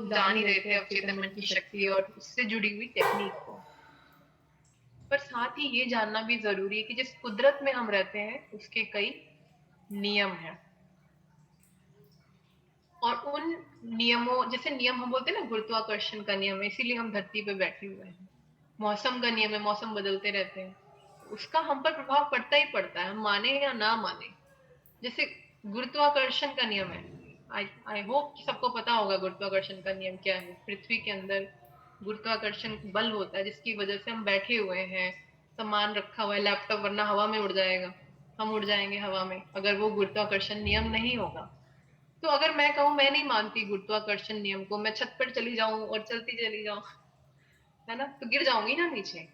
जान ही रहे थे अवचेतन मन की शक्ति और उससे जुड़ी हुई टेक्निक को। पर साथ ही ये जानना भी जरूरी है कि जिस कुदरत में हम रहते हैं उसके कई नियम हैं, और उन नियमों, जैसे नियम हम बोलते हैं ना, गुरुत्वाकर्षण का नियम है इसीलिए हम धरती पे बैठे हुए हैं। मौसम का नियम है, मौसम बदलते रहते हैं, उसका हम पर प्रभाव पड़ता ही पड़ता है, हम माने या ना माने। जैसे गुरुत्वाकर्षण का नियम है, आई आई होप कि सबको पता होगा गुरुत्वाकर्षण का नियम क्या है। पृथ्वी के अंदर गुरुत्वाकर्षण बल होता है जिसकी वजह से हम बैठे हुए हैं, सामान रखा हुआ है, लैपटॉप, वरना हवा में उड़ जाएगा, हम उड़ जाएंगे हवा में अगर वो गुरुत्वाकर्षण नियम नहीं होगा। तो अगर मैं कहूँ मैं नहीं मानती गुरुत्वाकर्षण नियम को, मैं छत पर चली जाऊं और चलती चली जाऊं, है ना, तो गिर जाऊंगी ना नीचे।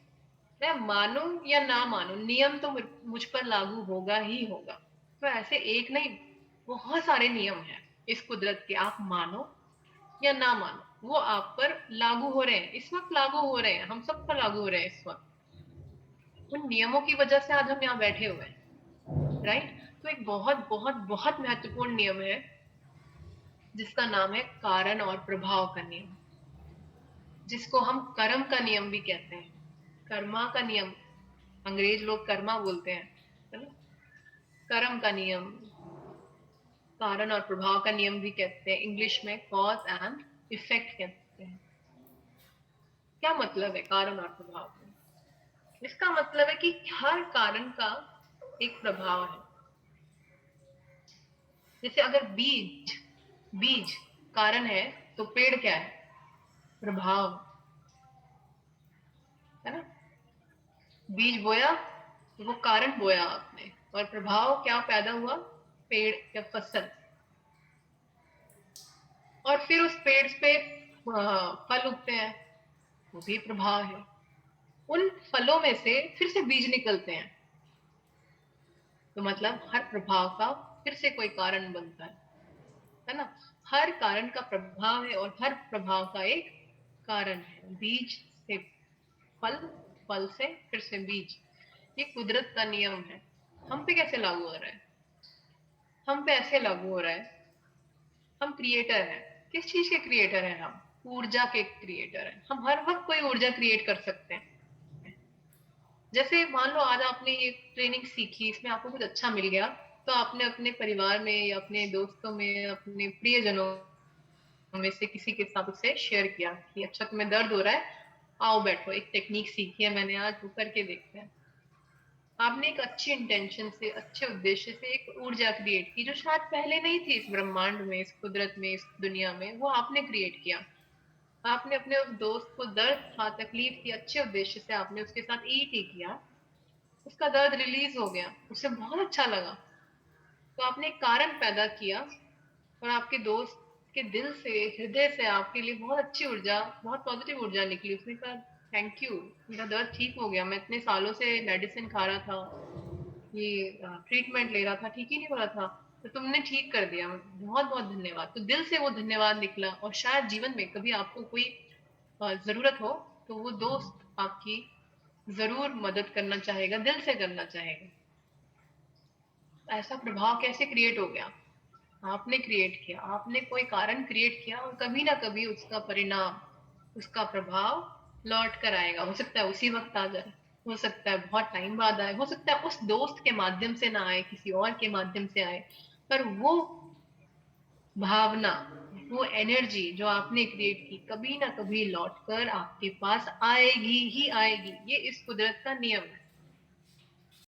मैं मानूं या ना मानूं, नियम तो मुझ पर लागू होगा ही होगा। तो ऐसे एक नहीं, बहुत सारे नियम हैं इस कुदरत के, आप मानो या ना मानो वो आप पर लागू हो रहे हैं, इस वक्त लागू हो रहे हैं, हम सब पर लागू हो रहे हैं इस वक्त। उन नियमों की वजह से आज हम यहाँ बैठे हुए हैं, राइट। तो एक बहुत बहुत बहुत महत्वपूर्ण नियम है जिसका नाम है कारण और प्रभाव का नियम, जिसको हम कर्म का नियम भी कहते हैं। कर्मा का नियम, अंग्रेज लोग कर्मा बोलते हैं, है ना। कर्म का नियम, कारण और प्रभाव का नियम भी कहते हैं, इंग्लिश में कॉज एंड इफेक्ट कहते हैं। क्या मतलब है कारण और प्रभाव का? इसका मतलब है कि हर कारण का एक प्रभाव है। जैसे अगर बीज बीज कारण है, तो पेड़ क्या है? प्रभाव, है ना। बीज बोया तो वो कारण बोया आपने, और प्रभाव क्या पैदा हुआ? पेड़ या फसल। और फिर उस पेड़ पे फल उगते हैं, वो भी प्रभाव है। उन फलों में से फिर से बीज निकलते हैं, तो मतलब हर प्रभाव का फिर से कोई कारण बनता है ना। हर कारण का प्रभाव है और हर प्रभाव का एक कारण है। बीज से फल, फल से फिर से बीज, ये कुदरत का नियम है। हम पे कैसे लागू हो रहा है? हम पे ऐसे लागू हो रहा है, हम क्रिएटर हैं। किस चीज के क्रिएटर हैं हम? ऊर्जा के क्रिएटर हैं। हम हर वक्त कोई ऊर्जा क्रिएट कर सकते हैं। जैसे मान लो आज आपने ये ट्रेनिंग सीखी, इसमें आपको कुछ अच्छा मिल गया, तो आपने अपने परिवार में या अपने दोस्तों में, अपने प्रियजनों में से किसी के साथ उसे शेयर किया कि अच्छा तुम्हें दर्द हो रहा है, आओ बैठो, एक टेक्निक सीखी है मैंने आज, वो करके देखते हैं। आपने एक अच्छी इंटेंशन से, अच्छे उद्देश्य से एक ऊर्जा क्रिएट की जो शायद पहले नहीं थी इस ब्रह्मांड में, इस कुदरत में, इस दुनिया में, वो आपने क्रिएट किया। आपने अपने उस दोस्त को दर्द था, तकलीफ थी, अच्छे उद्देश्य से आपने उसके साथ ईट ही किया, उसका दर्द रिलीज हो गया, उसे बहुत अच्छा लगा। तो आपने एक कारण पैदा किया, और आपके दोस्त के दिल से, हृदय से आपके लिए बहुत अच्छी ऊर्जा, बहुत पॉजिटिव ऊर्जा निकली। उसने कहा थैंक यू, मेरा दर्द ठीक हो गया, मैं इतने सालों से मेडिसिन खा रहा था, ये ट्रीटमेंट ले रहा था, ठीक ही नहीं हो रहा था, तो तुमने ठीक कर दिया, बहुत बहुत धन्यवाद। तो दिल से वो धन्यवाद निकला, और शायद जीवन में कभी आपको कोई जरूरत हो तो वो दोस्त आपकी जरूर मदद करना चाहेगा, दिल से करना चाहेगा। ऐसा प्रभाव कैसे क्रिएट हो गया? आपने क्रिएट किया, आपने कोई कारण क्रिएट किया, और कभी ना कभी उसका परिणाम, उसका प्रभाव लौट कर आएगा। हो सकता है उसी वक्त आ जाए, हो सकता है बहुत टाइम बाद आए, हो सकता है उस दोस्त के माध्यम से ना आए, किसी और के माध्यम से आए, पर वो भावना, वो एनर्जी जो आपने क्रिएट की, कभी ना कभी लौट कर आपके पास आएगी ही आएगी। ये इस कुदरत का नियम है।